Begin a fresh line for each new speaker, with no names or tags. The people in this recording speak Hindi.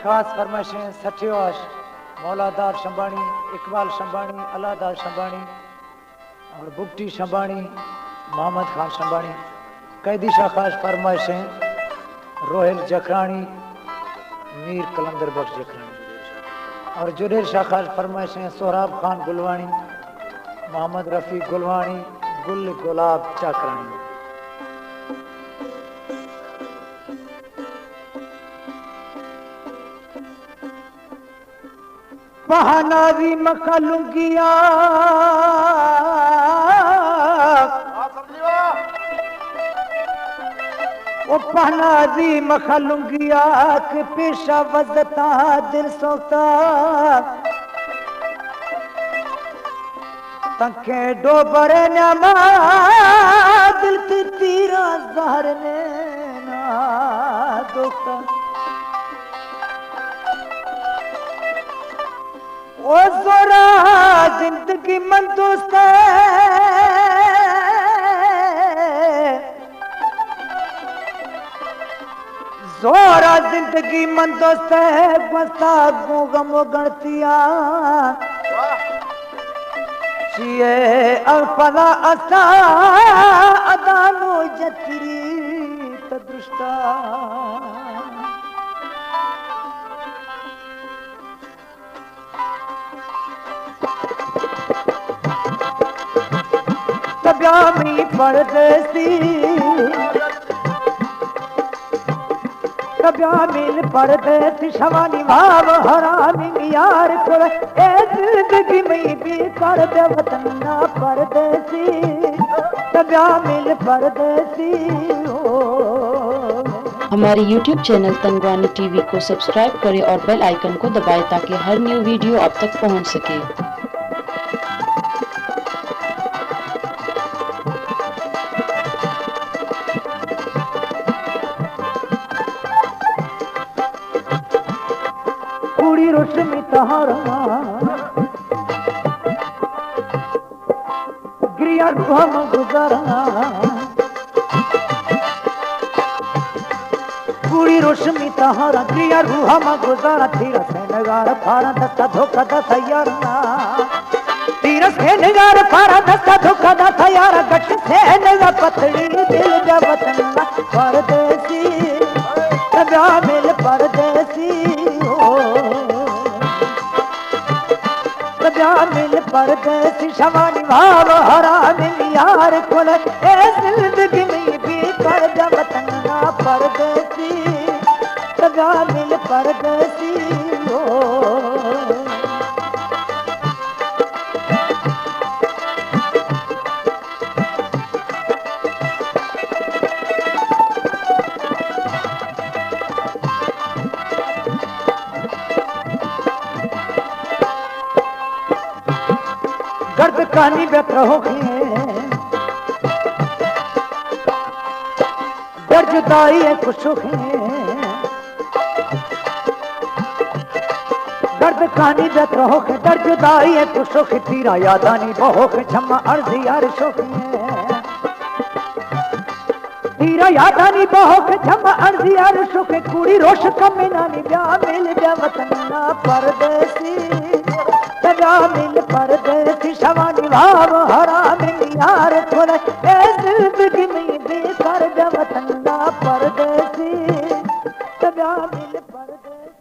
खास फरमाइशें सठियोश मौलादार शंबाणी, इकबाल शंबाणी, अलादार शंबाणी और बुगटी शंबाणी, मोहम्मद खान शंबाणी। कैदीशा खास फरमाइशें रोहिल जखरानी, मीर कलंदर बख्श जखरानी और जुरेर शाह खास फरमाइशें सोहराब खान गुलवानी, मोहम्मद रफी गुलवानी, गुल गुलाब चाकरानी। पहनावी मखलुंगिया ओ पहनावी मखलुंगिया के पेशा वजता दिल सोता तंखे डोबर नमा दिल की तीरा जहर ने ना दोता ओ जोरा जिंदगी मन दोस्त जोरा जिंदगी मन दोस्त बसा गो गणतिया चिए अल्पना असा अदानो जतरी तदृष्टा तब्यामी परदेसी तब्यामिल परदेसी शवानी भाव हरामी यार कोल ए जिंदगी में भी कर दे वतन ना परदेसी तब्यामिल परदेसी हो।
हमारे YouTube चैनल तंगवानी टीवी को सब्सक्राइब करें और बेल आइकन को दबाएं ताकि हर न्यू वीडियो आप तक पहुंच सके।
पूरी रोशनी तहारा गिरिया हम गुजारा पूरी रोशनी तहारा गिरिया हम गुजारा तीरा से नगार फारा दस्ता धोखा दसा यारना तीरा से नगार फारा दस्ता धोखा दसा यारा गट से नगा पतली दिल जा वतन परदेसी तब्या मिल परदेसी मिल परदेसी शवानी भाव हरामी यार कोल ए जिंदगी में भी कर जा वतन ना परदेसी तब्या मिल परदेसी हो। गर्द कहानी व्यक्त रहोगे दर्द जुदाई है खुश दर्द कहानी व्यक्त रहोगे दर्द जुदाई है खुश तीरा यादानी बहोगे छम्मा अर्जी यार शोखी तीरा यादानी बहोगे छम्मा अर्जी यार शोखे कुड़ी रोश कमे नानी ब्याह मिल जा वतन ना परदेसी तब्या मिल परदेसी शवानी भाव हरामी यार कोल ए जिंदगी में भी कर जा वतन ना परदेसी तब्या मिल परदेसी।